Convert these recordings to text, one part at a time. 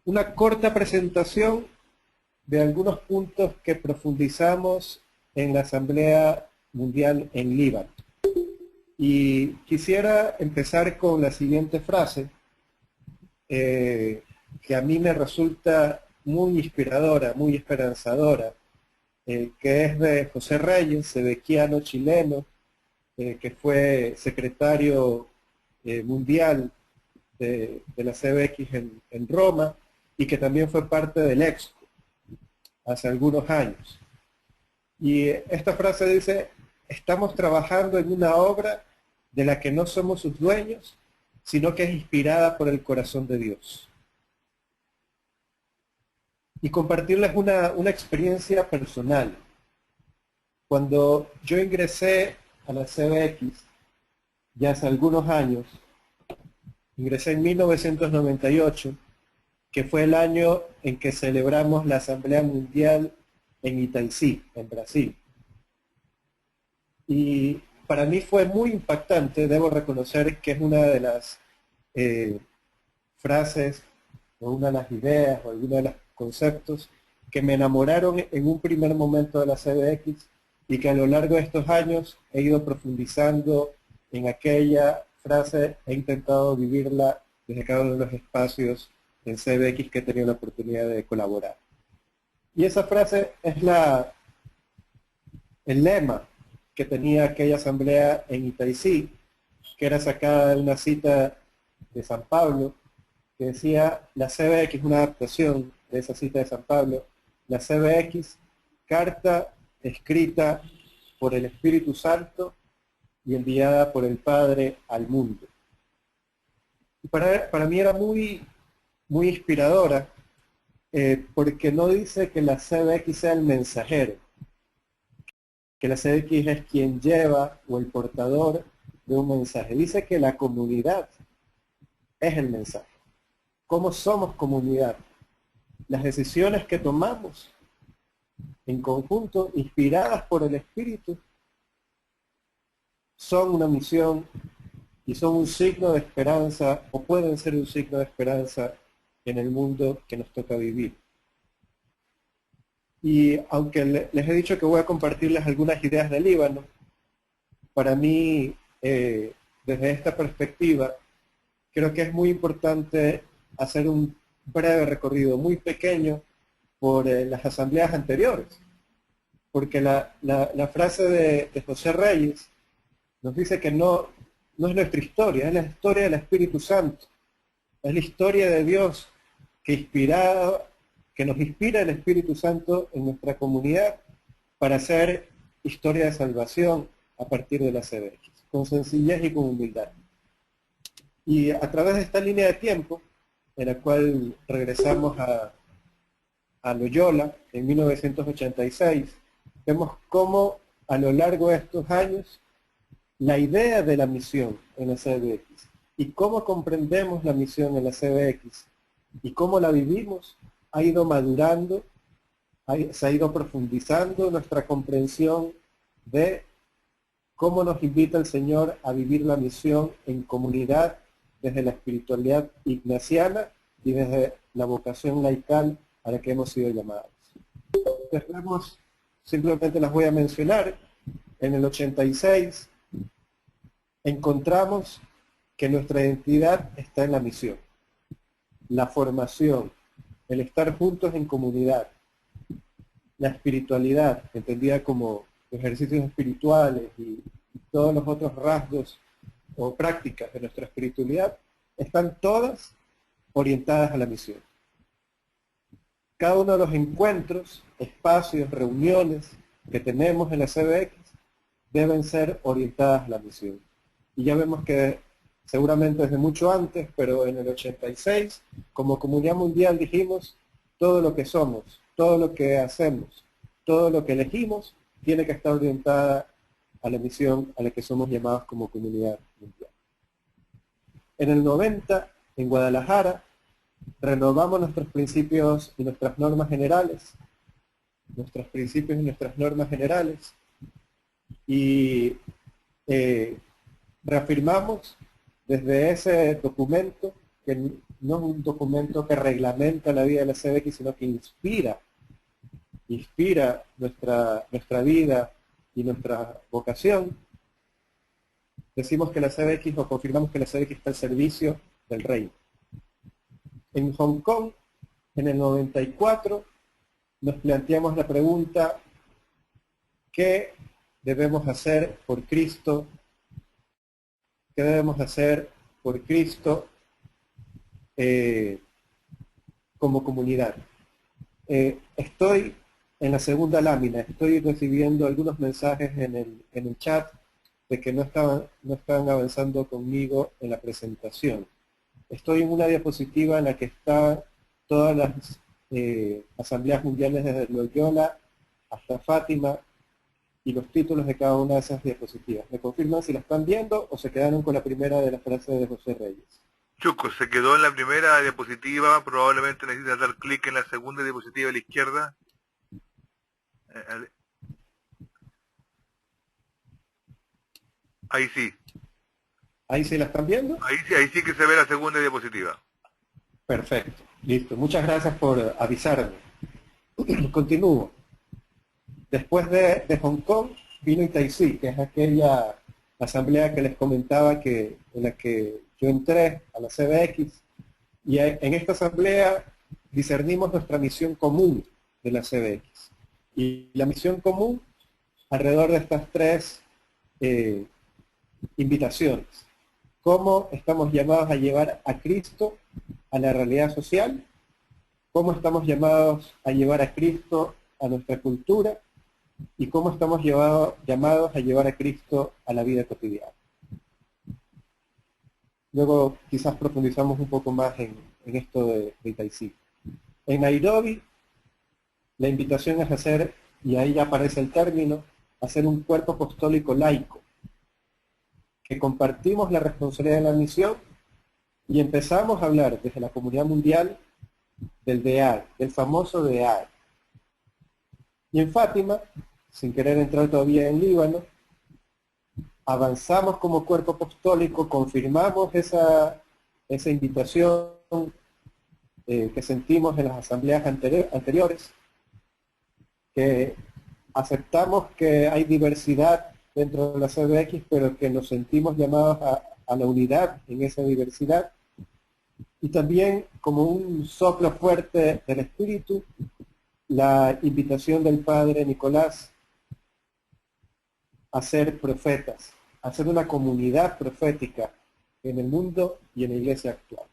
una corta presentación de algunos puntos que profundizamos en la Asamblea Mundial en Líbano. Y quisiera empezar con la siguiente frase, que a mí me resulta muy inspiradora, muy esperanzadora, que es de José Reyes, sebequiano chileno, que fue secretario mundial de la CBX en Roma y que también fue parte del EXCO hace algunos años. Y esta frase dice: estamos trabajando en una obra de la que no somos sus dueños, sino que es inspirada por el corazón de Dios. Y compartirles una experiencia personal. Cuando yo ingresé a la CBX, ya hace algunos años, ingresé en 1998, que fue el año en que celebramos la Asamblea Mundial en Itaicí, en Brasil. Y para mí fue muy impactante, debo reconocer que es una de las frases, o una de las ideas, o alguno de los conceptos que me enamoraron en un primer momento de la CBX y que a lo largo de estos años he ido profundizando en aquella frase, he intentado vivirla desde cada uno de los espacios en CBX que he tenido la oportunidad de colaborar. Y esa frase es el lema que tenía aquella asamblea en Itaicí, que era sacada de una cita de San Pablo, que decía: la CBX, una adaptación de esa cita de San Pablo, la CBX, carta escrita por el Espíritu Santo y enviada por el Padre al mundo. Y para mí era muy inspiradora, porque no dice que la CBX sea el mensajero, que la CBX es quien lleva o el portador de un mensaje. Dice que la comunidad es el mensaje. ¿Cómo somos comunidad? Las decisiones que tomamos en conjunto, inspiradas por el Espíritu, son una misión y son un signo de esperanza, o pueden ser un signo de esperanza en el mundo que nos toca vivir. Y aunque les he dicho que voy a compartirles algunas ideas del Líbano, para mí, desde esta perspectiva, creo que es muy importante hacer un breve recorrido muy pequeño por las asambleas anteriores, porque la frase de José Reyes nos dice que no es nuestra historia, es la historia del Espíritu Santo, es la historia de Dios que nos inspira el Espíritu Santo en nuestra comunidad para hacer historia de salvación a partir de la CBX, con sencillez y con humildad. Y a través de esta línea de tiempo, en la cual regresamos a Loyola en 1986, vemos cómo a lo largo de estos años la idea de la misión en la CBX y cómo comprendemos la misión en la CBX y cómo la vivimos ha ido madurando, se ha ido profundizando nuestra comprensión de cómo nos invita el Señor a vivir la misión en comunidad desde la espiritualidad ignaciana y desde la vocación laical a la que hemos sido llamados. Entonces, simplemente las voy a mencionar. En el 86 encontramos que nuestra identidad está en la misión, la formación, el estar juntos en comunidad, la espiritualidad, entendida como ejercicios espirituales y todos los otros rasgos o prácticas de nuestra espiritualidad, están todas orientadas a la misión. Cada uno de los encuentros, espacios, reuniones que tenemos en la CBX deben ser orientadas a la misión. Y ya vemos que seguramente desde mucho antes, pero en el 86, como comunidad mundial dijimos: todo lo que somos, todo lo que hacemos, todo lo que elegimos, tiene que estar orientada a la misión a la que somos llamados como comunidad mundial. En el 90, en Guadalajara, renovamos nuestros principios y nuestras normas generales, y reafirmamos desde ese documento que no es un documento que reglamenta la vida de la CBX, sino que inspira nuestra vida y nuestra vocación, decimos que la CBX, o confirmamos que la CBX está al servicio del reino. En Hong Kong, en el 94, nos planteamos la pregunta: ¿qué debemos hacer por Cristo? ¿Qué debemos hacer por Cristo como comunidad? Estoy en la segunda lámina, estoy recibiendo algunos mensajes en el chat de que no estaban avanzando conmigo en la presentación. Estoy en una diapositiva en la que están todas las asambleas mundiales desde Loyola hasta Fátima y los títulos de cada una de esas diapositivas. ¿Me confirman si la están viendo o se quedaron con la primera de la frase de José Reyes? Chuco, se quedó en la primera diapositiva, probablemente necesita dar clic en la segunda diapositiva a la izquierda. Ahí sí. ¿Ahí sí la están viendo? Ahí sí que se ve la segunda diapositiva. Perfecto, listo. Muchas gracias por avisarme. Continúo. Después de Hong Kong vino Itaizí, que es aquella asamblea que les comentaba en la que yo entré a la CBX, y en esta asamblea discernimos nuestra misión común de la CBX. Y la misión común alrededor de estas tres invitaciones. ¿Cómo estamos llamados a llevar a Cristo a la realidad social? ¿Cómo estamos llamados a llevar a Cristo a nuestra cultura? ¿Y cómo estamos llamados a llevar a Cristo a la vida cotidiana? Luego quizás profundizamos un poco más en esto de Itaizí. En Nairobi, la invitación es hacer, y ahí ya aparece el término, hacer un cuerpo apostólico laico, que compartimos la responsabilidad de la misión y empezamos a hablar desde la comunidad mundial del DEAE, del famoso DEAE. Y en Fátima, sin querer entrar todavía en Líbano, avanzamos como cuerpo apostólico, confirmamos esa invitación que sentimos en las asambleas anteriores, que aceptamos que hay diversidad dentro de la CBX, pero que nos sentimos llamados a la unidad en esa diversidad, y también como un soplo fuerte del Espíritu, la invitación del Padre Nicolás a ser profetas, a ser una comunidad profética en el mundo y en la iglesia actual.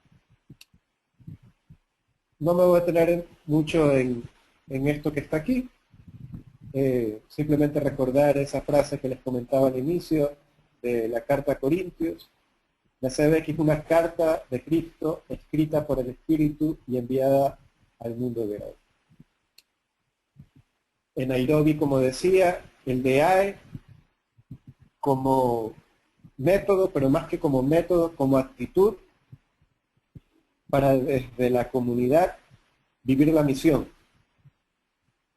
No me voy a detener mucho en esto que está aquí, simplemente recordar esa frase que les comentaba al inicio de la carta a Corintios. La CBX es una carta de Cristo escrita por el Espíritu y enviada al mundo de hoy. En Nairobi, como decía, el DEAE como método, pero más que como método, como actitud para desde la comunidad vivir la misión.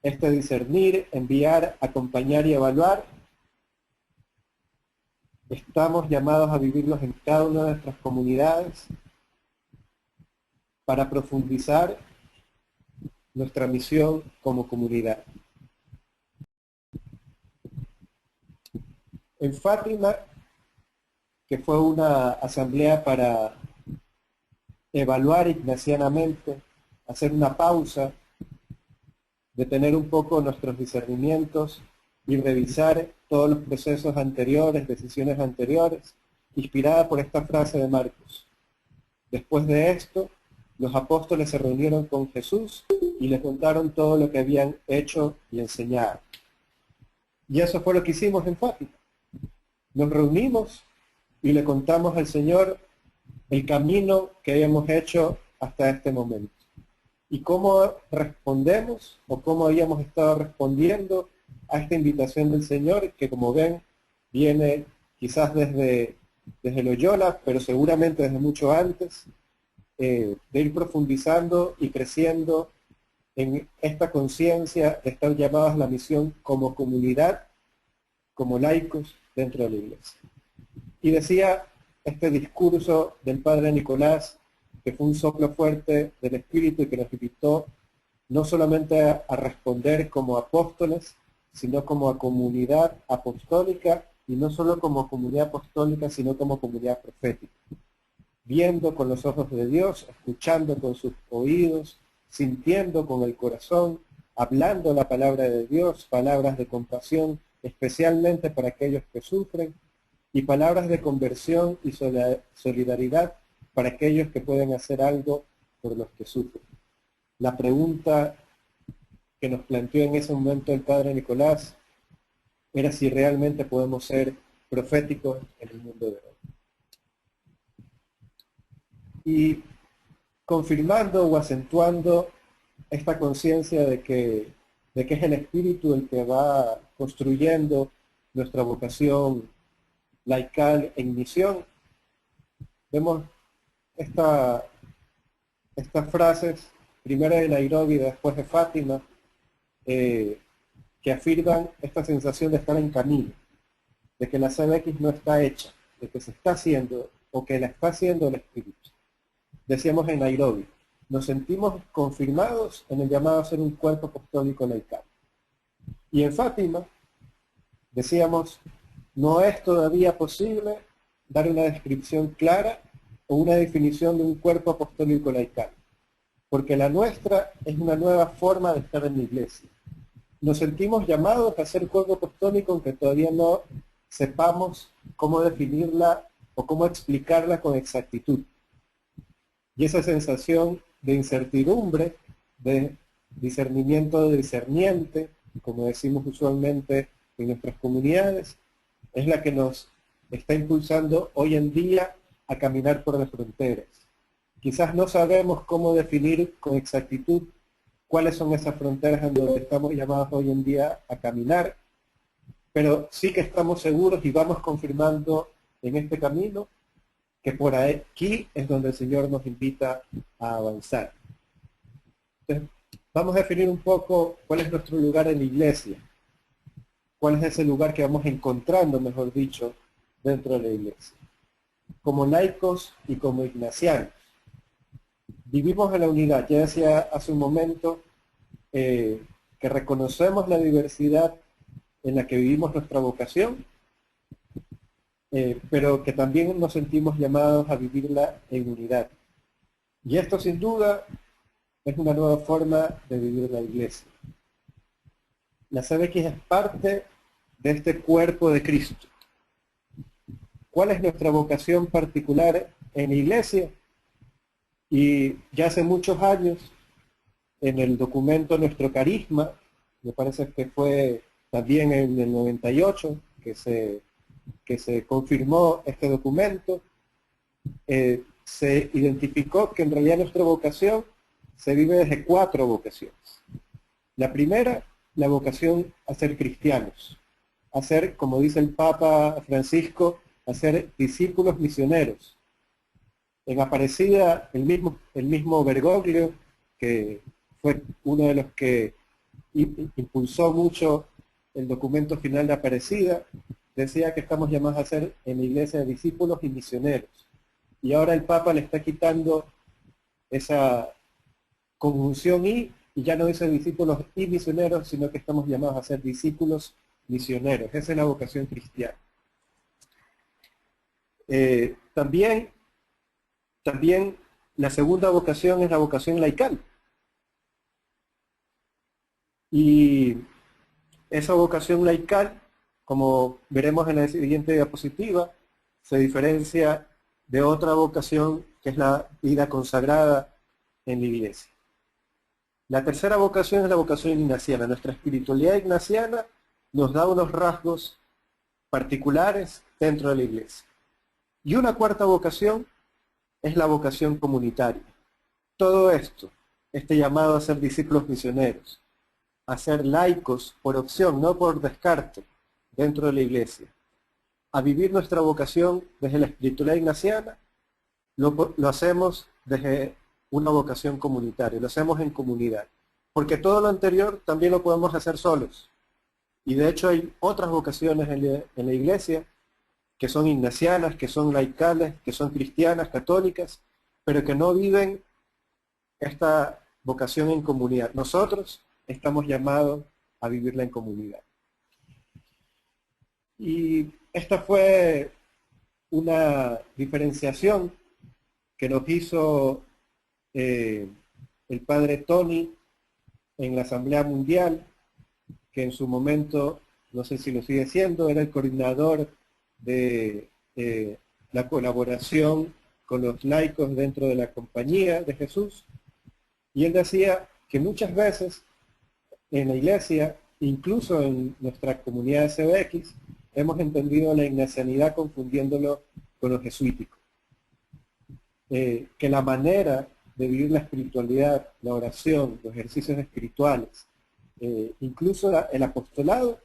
Discernir, enviar, acompañar y evaluar. Estamos llamados a vivirlos en cada una de nuestras comunidades para profundizar nuestra misión como comunidad. En Fátima, que fue una asamblea para evaluar ignacianamente, hacer una pausa, detener un poco nuestros discernimientos y revisar todos los procesos anteriores, decisiones anteriores, inspirada por esta frase de Marcos. Después de esto, los apóstoles se reunieron con Jesús y le contaron todo lo que habían hecho y enseñado. Y eso fue lo que hicimos en Fátima. Nos reunimos y le contamos al Señor el camino que habíamos hecho hasta este momento. Y cómo respondemos, o cómo habíamos estado respondiendo a esta invitación del Señor, que como ven, viene quizás desde Loyola, pero seguramente desde mucho antes, de ir profundizando y creciendo en esta conciencia de estar llamados a la misión como comunidad, como laicos dentro de la iglesia. Y decía este discurso del Padre Nicolás que fue un soplo fuerte del Espíritu y que nos invitó no solamente a responder como apóstoles, sino como a comunidad apostólica, y no solo como comunidad apostólica, sino como comunidad profética. Viendo con los ojos de Dios, escuchando con sus oídos, sintiendo con el corazón, hablando la palabra de Dios, palabras de compasión, especialmente para aquellos que sufren, y palabras de conversión y solidaridad para aquellos que pueden hacer algo por los que sufren. La pregunta que nos planteó en ese momento el padre Nicolás era si realmente podemos ser proféticos en el mundo de hoy. Y confirmando o acentuando esta conciencia de que es el Espíritu el que va construyendo nuestra vocación laical en misión, vemos estas frases, primero de Nairobi y después de Fátima, que afirman esta sensación de estar en camino, de que la CBX no está hecha, de que se está haciendo o que la está haciendo el Espíritu. Decíamos en Nairobi, nos sentimos confirmados en el llamado a ser un cuerpo apostólico laical. Y en Fátima decíamos, no es todavía posible dar una descripción clara o una definición de un cuerpo apostólico laical, porque la nuestra es una nueva forma de estar en la iglesia. Nos sentimos llamados a ser cuerpo apostólico aunque todavía no sepamos cómo definirla o cómo explicarla con exactitud. Y esa sensación de incertidumbre, de discernimiento de discerniente, como decimos usualmente en nuestras comunidades, es la que nos está impulsando hoy en día a caminar por las fronteras. Quizás no sabemos cómo definir con exactitud cuáles son esas fronteras en donde estamos llamados hoy en día a caminar, pero sí que estamos seguros y vamos confirmando en este camino que por aquí es donde el Señor nos invita a avanzar. Entonces, vamos a definir un poco cuál es nuestro lugar en la iglesia, cuál es ese lugar que vamos encontrando, mejor dicho, dentro de la iglesia. Como laicos y como ignacianos, vivimos en la unidad. Ya decía hace un momento que reconocemos la diversidad en la que vivimos nuestra vocación, pero que también nos sentimos llamados a vivirla en unidad. Y esto sin duda es una nueva forma de vivir la iglesia. La CBX es parte de este cuerpo de Cristo. ¿Cuál es nuestra vocación particular en la iglesia? Y ya hace muchos años, en el documento Nuestro Carisma, me parece que fue también en el 98 que se confirmó este documento, se identificó que en realidad nuestra vocación se vive desde 4 vocaciones. La primera, la vocación a ser cristianos, a ser, como dice el Papa Francisco, a ser discípulos misioneros. En Aparecida, el mismo Bergoglio, que fue uno de los que impulsó mucho el documento final de Aparecida, decía que estamos llamados a ser en la iglesia discípulos y misioneros. Y ahora el Papa le está quitando esa conjunción y ya no dice discípulos y misioneros, sino que estamos llamados a ser discípulos misioneros. Esa es la vocación cristiana. También la segunda vocación es la vocación laical. Y esa vocación laical, como veremos en la siguiente diapositiva, se diferencia de otra vocación que es la vida consagrada en la iglesia. La tercera vocación es la vocación ignaciana. Nuestra espiritualidad ignaciana nos da unos rasgos particulares dentro de la iglesia. Y una cuarta vocación es la vocación comunitaria. Todo esto, este llamado a ser discípulos misioneros, a ser laicos por opción, no por descarte, dentro de la iglesia, a vivir nuestra vocación desde la espiritualidad ignaciana, lo hacemos desde una vocación comunitaria, lo hacemos en comunidad. Porque todo lo anterior también lo podemos hacer solos. Y de hecho hay otras vocaciones en la iglesia que son ignacianas, que son laicales, que son cristianas, católicas, pero que no viven esta vocación en comunidad. Nosotros estamos llamados a vivirla en comunidad. Y esta fue una diferenciación que nos hizo el padre Tony en la Asamblea Mundial, que en su momento, no sé si lo sigue siendo, era el coordinador de la colaboración con los laicos dentro de la Compañía de Jesús. Y él decía que muchas veces en la iglesia, incluso en nuestra comunidad de CBX, hemos entendido la ignacianidad confundiéndolo con lo jesuítico. Que la manera de vivir la espiritualidad, la oración, los ejercicios espirituales, incluso el apostolado,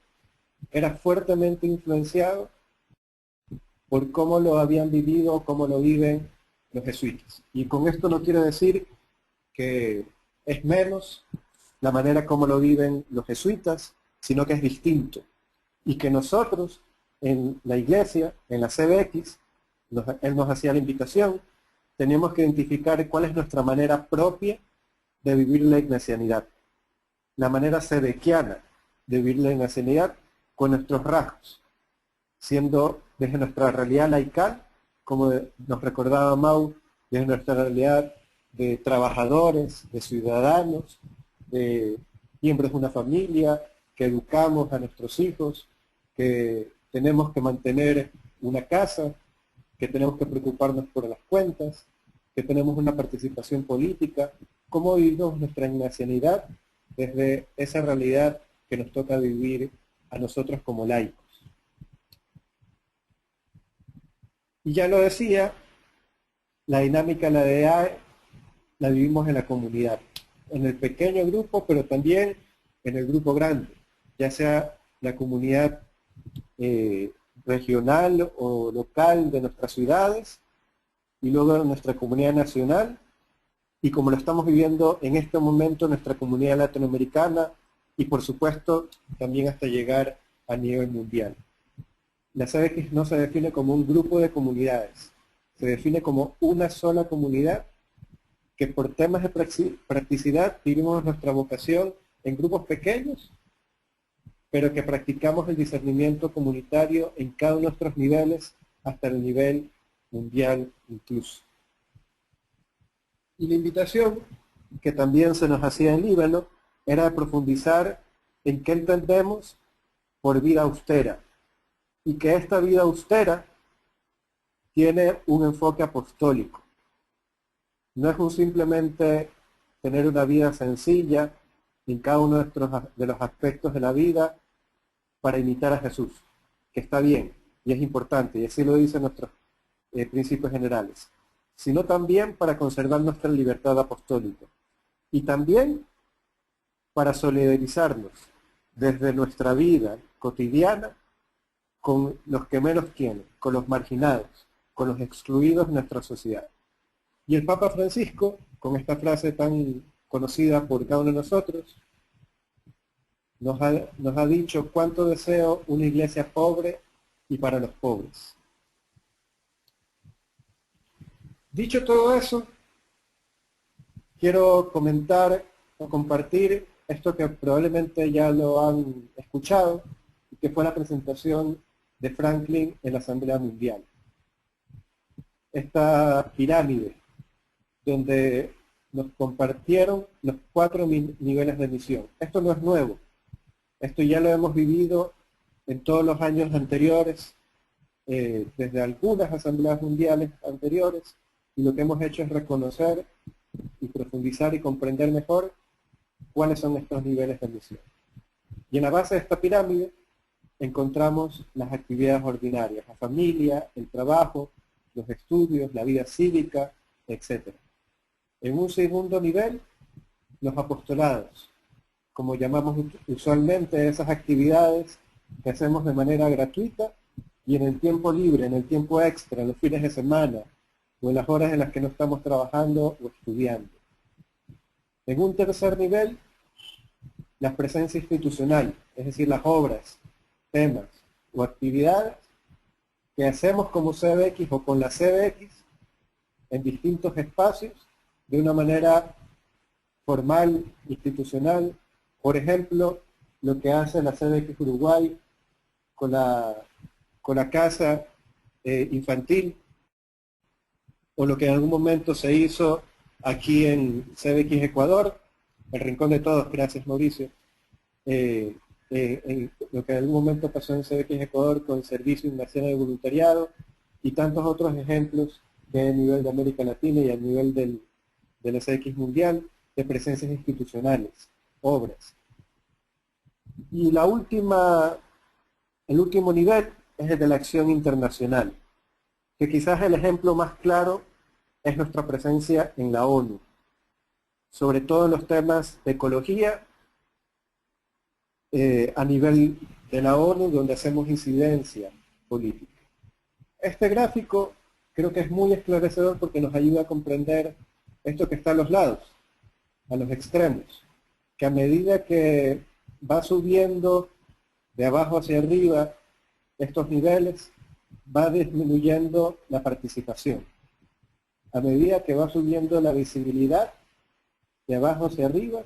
era fuertemente influenciado por cómo lo habían vivido, cómo lo viven los jesuitas. Y con esto no quiero decir que es menos la manera como lo viven los jesuitas, sino que es distinto. Y que nosotros, en la iglesia, en la CBX, él nos hacía la invitación, teníamos que identificar cuál es nuestra manera propia de vivir la ignacianidad. La manera sebequiana de vivir la ignacianidad con nuestros rasgos, siendo desde nuestra realidad laical, como nos recordaba Mau, desde nuestra realidad de trabajadores, de ciudadanos, de miembros de una familia, que educamos a nuestros hijos, que tenemos que mantener una casa, que tenemos que preocuparnos por las cuentas, que tenemos una participación política, cómo vivimos nuestra ignacianidad desde esa realidad que nos toca vivir a nosotros como laicos. Y ya lo decía, la dinámica de la DEAE la vivimos en la comunidad, en el pequeño grupo, pero también en el grupo grande, ya sea la comunidad regional o local de nuestras ciudades, y luego nuestra comunidad nacional, y como lo estamos viviendo en este momento, nuestra comunidad latinoamericana, y por supuesto también hasta llegar a nivel mundial. La CBX no se define como un grupo de comunidades, se define como una sola comunidad que por temas de practicidad vivimos nuestra vocación en grupos pequeños, pero que practicamos el discernimiento comunitario en cada uno de nuestros niveles, hasta el nivel mundial incluso. Y la invitación, que también se nos hacía en Líbano, era de profundizar en qué entendemos por vida austera, y que esta vida austera tiene un enfoque apostólico. No es simplemente tener una vida sencilla en cada uno de los aspectos de la vida para imitar a Jesús, que está bien y es importante, y así lo dicen nuestros principios generales, sino también para conservar nuestra libertad apostólica y también para solidarizarnos desde nuestra vida cotidiana con los que menos tienen, con los marginados, con los excluidos de nuestra sociedad. Y el Papa Francisco, con esta frase tan conocida por cada uno de nosotros, nos ha dicho: cuánto deseo una iglesia pobre y para los pobres. Dicho todo eso, quiero comentar o compartir esto que probablemente ya lo han escuchado, que fue la presentación de Franklin en la Asamblea Mundial. Esta pirámide, donde nos compartieron los 4 niveles de misión. Esto no es nuevo. Esto ya lo hemos vivido en todos los años anteriores, desde algunas asambleas mundiales anteriores, y lo que hemos hecho es reconocer y profundizar y comprender mejor cuáles son estos niveles de misión. Y en la base de esta pirámide encontramos las actividades ordinarias, la familia, el trabajo, los estudios, la vida cívica, etc. En un segundo nivel, los apostolados, como llamamos usualmente esas actividades que hacemos de manera gratuita y en el tiempo libre, en el tiempo extra, en los fines de semana o en las horas en las que no estamos trabajando o estudiando. En un tercer nivel, la presencia institucional, es decir, las obras, temas o actividades que hacemos como CBX o con la CBX en distintos espacios de una manera formal, institucional. Por ejemplo, lo que hace la CBX Uruguay con la casa infantil, o lo que en algún momento se hizo aquí en CBX Ecuador, el Rincón de Todos, gracias Mauricio, lo que en algún momento pasó en CBX Ecuador con el Servicio Nacional de Voluntariado, y tantos otros ejemplos que hay a nivel de América Latina y a nivel del CBX Mundial, de presencias institucionales, obras. Y el último nivel es el de la acción internacional, que quizás el ejemplo más claro es nuestra presencia en la ONU, sobre todo en los temas de ecología, a nivel de la ONU, donde hacemos incidencia política. Este gráfico creo que es muy esclarecedor porque nos ayuda a comprender esto que está a los lados, a los extremos, que a medida que va subiendo de abajo hacia arriba estos niveles, va disminuyendo la participación. A medida que va subiendo la visibilidad, de abajo hacia arriba,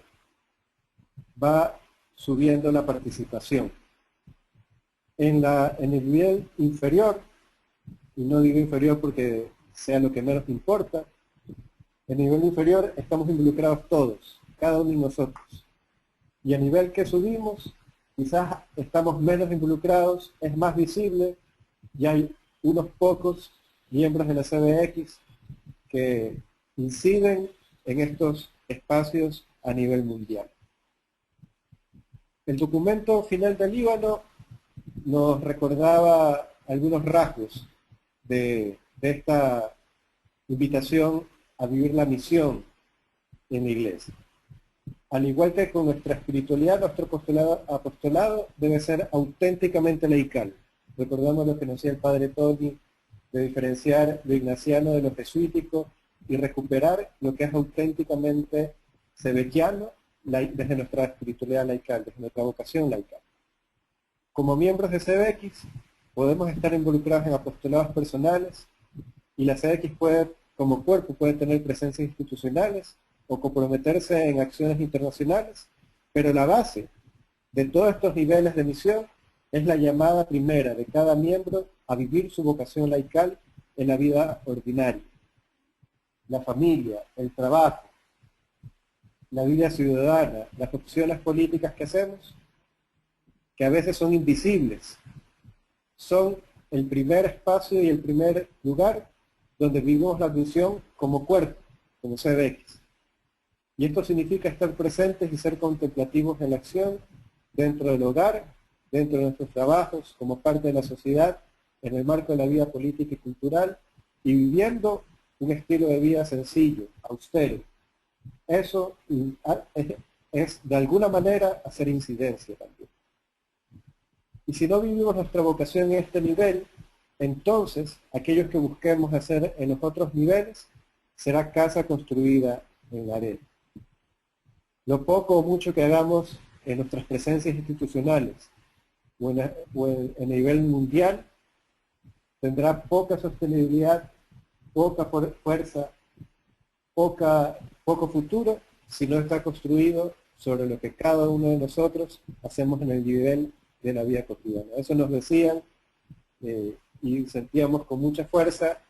va subiendo la participación. En el nivel inferior, y no digo inferior porque sea lo que menos importa, en el nivel inferior estamos involucrados todos, cada uno de nosotros. Y a nivel que subimos, quizás estamos menos involucrados, es más visible, y hay unos pocos miembros de la CBX que inciden en estos espacios a nivel mundial. El documento final del Líbano nos recordaba algunos rasgos de esta invitación a vivir la misión en la Iglesia. Al igual que con nuestra espiritualidad, nuestro apostolado debe ser auténticamente laical. Recordamos lo que nos decía el padre Tony, de diferenciar lo ignaciano de lo jesuítico y recuperar lo que es auténticamente sebequiano desde nuestra espiritualidad laical, desde nuestra vocación laical. Como miembros de CBX podemos estar involucrados en apostolados personales, y la CBX como cuerpo puede tener presencias institucionales o comprometerse en acciones internacionales, pero la base de todos estos niveles de misión es la llamada primera de cada miembro a vivir su vocación laical en la vida ordinaria. La familia, el trabajo, la vida ciudadana, las opciones políticas que hacemos, que a veces son invisibles, son el primer espacio y el primer lugar donde vivimos la misión como cuerpo, como CBX. Y esto significa estar presentes y ser contemplativos en la acción, dentro del hogar, dentro de nuestros trabajos, como parte de la sociedad, en el marco de la vida política y cultural, y viviendo un estilo de vida sencillo, austero. Eso es de alguna manera hacer incidencia también. Y si no vivimos nuestra vocación en este nivel, entonces aquellos que busquemos hacer en los otros niveles será casa construida en la arena. Lo poco o mucho que hagamos en nuestras presencias institucionales o en nivel mundial tendrá poca sostenibilidad, poca fuerza, poco futuro si no está construido sobre lo que cada uno de nosotros hacemos en el nivel de la vida cotidiana. Eso nos decían y sentíamos con mucha fuerza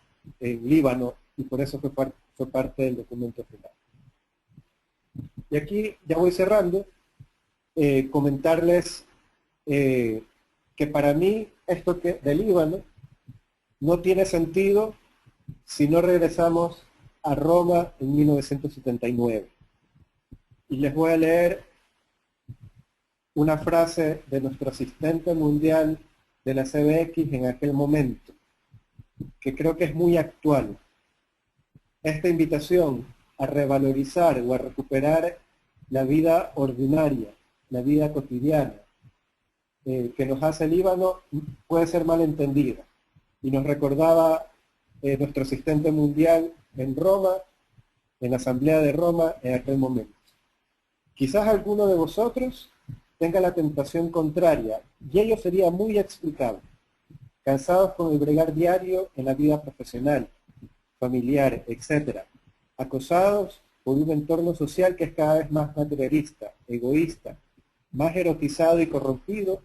en Líbano, y por eso fue parte del documento final. Y aquí ya voy cerrando, comentarles que para mí esto de Líbano no tiene sentido si no regresamos a Roma en 1979. Y les voy a leer una frase de nuestro asistente mundial de la CBX en aquel momento, que creo que es muy actual. Esta invitación a revalorizar o a recuperar la vida ordinaria, la vida cotidiana, que nos hace el Líbano, puede ser mal entendida. Y nos recordaba nuestro asistente mundial en Roma, en la Asamblea de Roma, en aquel momento. Quizás alguno de vosotros tenga la tentación contraria, y ello sería muy explicable. Cansados con el bregar diario en la vida profesional, familiar, etc., acosados por un entorno social que es cada vez más materialista, egoísta, más erotizado y corrompido,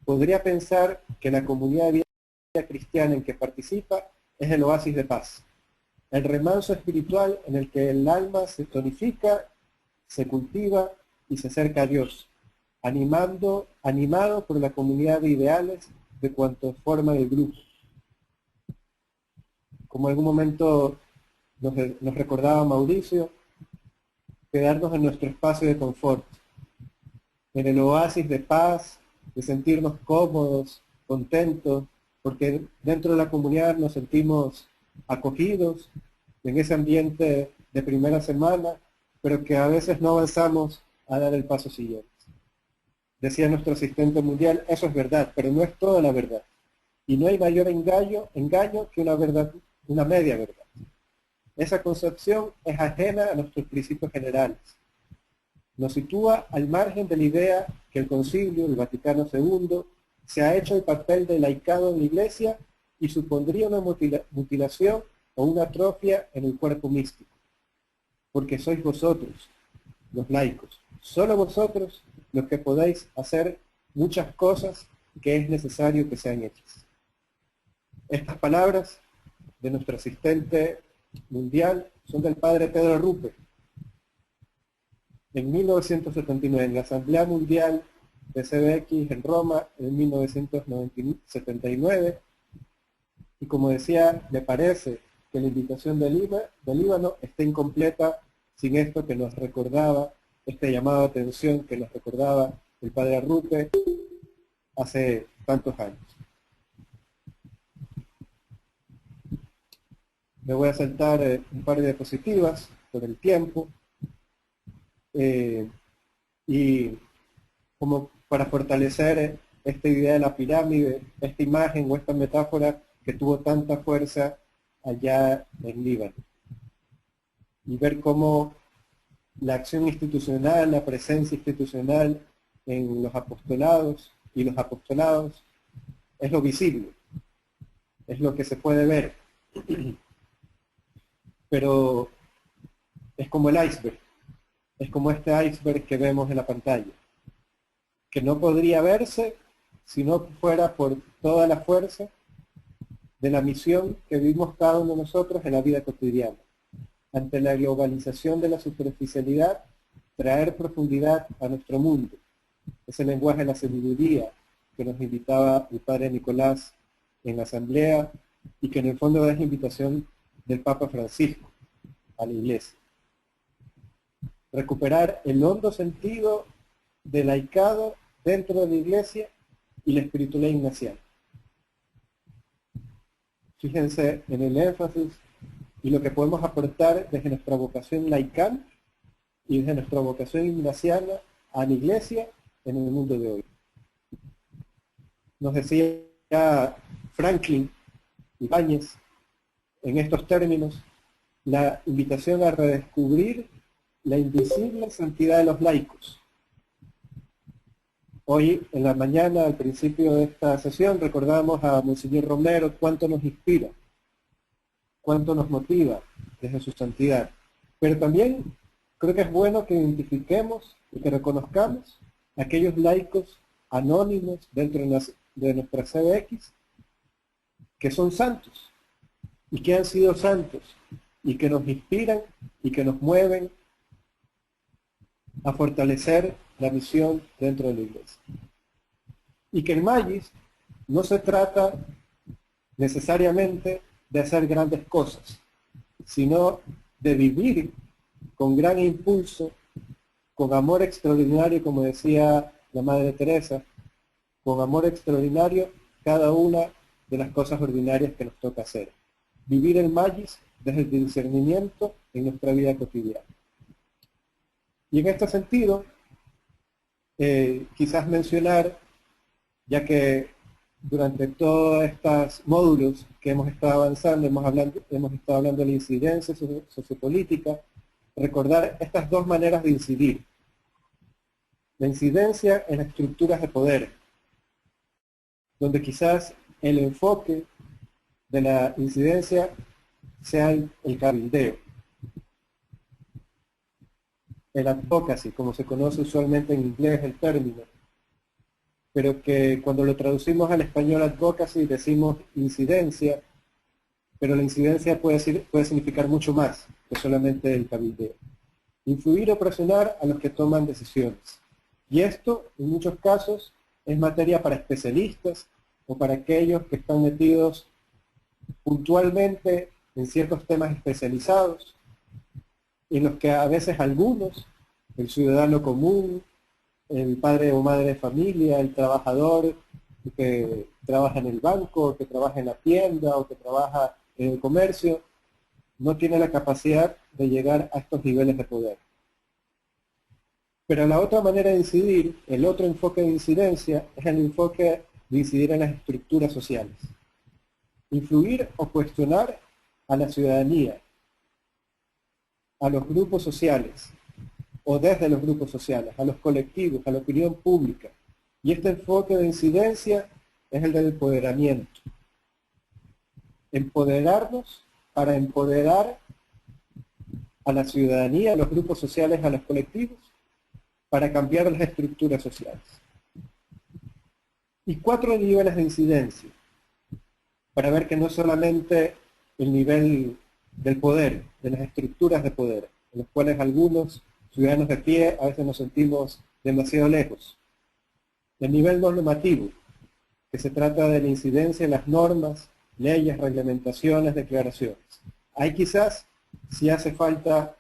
podría pensar que la comunidad de vida cristiana en que participa es el oasis de paz, el remanso espiritual en el que el alma se tonifica, se cultiva y se acerca a Dios, animado por la comunidad de ideales de cuantos forman el grupo. Como en algún momento nos recordaba Mauricio, quedarnos en nuestro espacio de confort, en el oasis de paz, de sentirnos cómodos, contentos, porque dentro de la comunidad nos sentimos acogidos en ese ambiente de primera semana, pero que a veces no avanzamos a dar el paso siguiente. Decía nuestro asistente mundial, eso es verdad, pero no es toda la verdad. Y no hay mayor engaño que una media verdad. Esa concepción es ajena a nuestros principios generales. Nos sitúa al margen de la idea que el Concilio, el Vaticano II, se ha hecho el papel de laicado en la Iglesia y supondría una mutilación o una atrofia en el cuerpo místico. Porque sois vosotros, los laicos, solo vosotros los que podéis hacer muchas cosas que es necesario que sean hechas. Estas palabras de nuestro asistente mundial son del padre Pedro Rupe. En 1979, en la Asamblea Mundial de CBX en Roma, en 1979, y como decía, me parece que la invitación del Líbano está incompleta sin esto que nos recordaba, este llamado de atención que nos recordaba el padre Rupe hace tantos años. Me voy a saltar un par de diapositivas por el tiempo y como para fortalecer esta idea de la pirámide, esta imagen o esta metáfora que tuvo tanta fuerza allá en Líbano. Y ver cómo la acción institucional, la presencia institucional en los apostolados y los apostolados es lo visible, es lo que se puede ver. Pero es como el iceberg, es como este iceberg que vemos en la pantalla, que no podría verse si no fuera por toda la fuerza de la misión que vivimos cada uno de nosotros en la vida cotidiana. Ante la globalización de la superficialidad, traer profundidad a nuestro mundo. Ese lenguaje de la sabiduría que nos invitaba el padre Nicolás en la asamblea y que en el fondo es la invitación del Papa Francisco a la Iglesia. Recuperar el hondo sentido del laicado dentro de la Iglesia y la espiritualidad ignaciana. Fíjense en el énfasis y lo que podemos aportar desde nuestra vocación laical y desde nuestra vocación ignaciana a la Iglesia en el mundo de hoy. Nos decía Franklin Ibáñez en estos términos la invitación a redescubrir la invisible santidad de los laicos. Hoy en la mañana, al principio de esta sesión, recordamos a Monseñor Romero cuánto nos inspira, cuánto nos motiva desde su santidad. Pero también creo que es bueno que identifiquemos y que reconozcamos a aquellos laicos anónimos dentro de nuestra CBX que son santos y que han sido santos y que nos inspiran y que nos mueven a fortalecer la misión dentro de la Iglesia. Y que el Magis no se trata necesariamente de hacer grandes cosas, sino de vivir con gran impulso, con amor extraordinario, como decía la Madre Teresa, con amor extraordinario cada una de las cosas ordinarias que nos toca hacer. Vivir el Magis desde el discernimiento en nuestra vida cotidiana. Y en este sentido, quizás mencionar, ya que durante todos estos módulos que hemos estado avanzando, hemos estado hablando de la incidencia sociopolítica, recordar estas dos maneras de incidir. La incidencia en las estructuras de poder, donde quizás el enfoque de la incidencia sea el cabildeo, el advocacy, como se conoce usualmente en inglés el término, pero que cuando lo traducimos al español advocacy decimos incidencia, pero la incidencia puede significar mucho más que solamente el cabildeo. Influir o presionar a los que toman decisiones. Y esto, en muchos casos, es materia para especialistas o para aquellos que están metidos puntualmente en ciertos temas especializados, en los que a veces algunos, el ciudadano común, el padre o madre de familia, el trabajador que trabaja en el banco, que trabaja en la tienda o que trabaja en el comercio, no tiene la capacidad de llegar a estos niveles de poder. Pero la otra manera de incidir, el otro enfoque de incidencia, es el enfoque de incidir en las estructuras sociales. Influir o cuestionar a la ciudadanía, a los grupos sociales, o desde los grupos sociales, a los colectivos, a la opinión pública. Y este enfoque de incidencia es el del empoderamiento. Empoderarnos para empoderar a la ciudadanía, a los grupos sociales, a los colectivos, para cambiar las estructuras sociales. Y 4 niveles de incidencia, para ver que no es solamente el nivel del poder, de las estructuras de poder, en los cuales algunos ciudadanos de pie a veces nos sentimos demasiado lejos. El nivel normativo, que se trata de la incidencia en las normas, leyes, reglamentaciones, declaraciones. Ahí quizás sí hace falta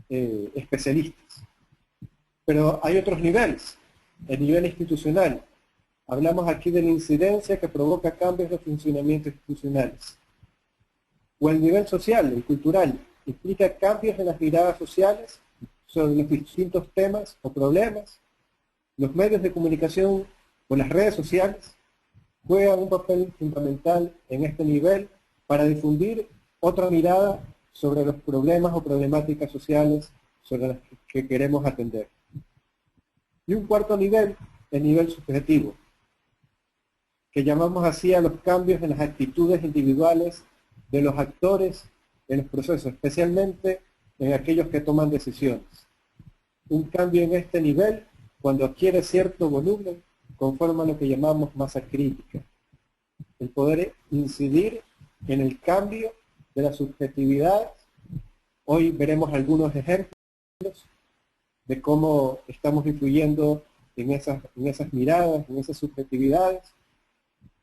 especialistas. Pero hay otros niveles. El nivel institucional. Hablamos aquí de la incidencia que provoca cambios de funcionamiento institucionales. O el nivel social, el cultural, implica cambios en las miradas sociales sobre los distintos temas o problemas. Los medios de comunicación o las redes sociales juegan un papel fundamental en este nivel para difundir otra mirada sobre los problemas o problemáticas sociales sobre las que queremos atender. Y un cuarto nivel, el nivel subjetivo, que llamamos así a los cambios en las actitudes individuales de los actores en los procesos, especialmente en aquellos que toman decisiones. Un cambio en este nivel, cuando adquiere cierto volumen, conforma lo que llamamos masa crítica. El poder incidir en el cambio de la subjetividad. Hoy veremos algunos ejemplos de cómo estamos influyendo en esas miradas, en esas subjetividades,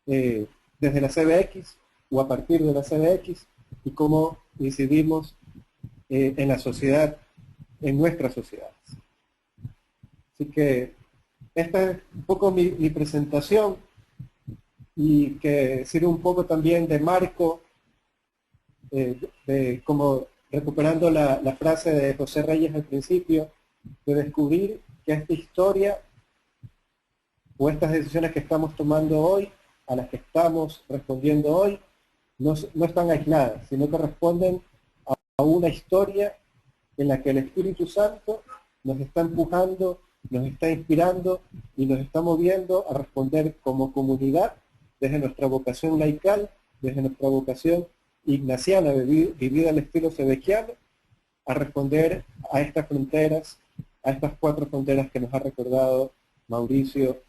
desde la CBX o a partir de la CBX, y cómo incidimos en la sociedad, en nuestras sociedades. Así que esta es un poco mi presentación, y que sirve un poco también de marco, como recuperando la frase de José Reyes al principio, de descubrir que esta historia o estas decisiones que estamos tomando hoy, a las que estamos respondiendo hoy, no están aisladas, sino que responden a una historia en la que el Espíritu Santo nos está empujando, nos está inspirando y nos está moviendo a responder como comunidad, desde nuestra vocación laical, desde nuestra vocación ignaciana, vivida al estilo sebequiano, a responder a estas fronteras, a estas 4 fronteras que nos ha recordado Mauricio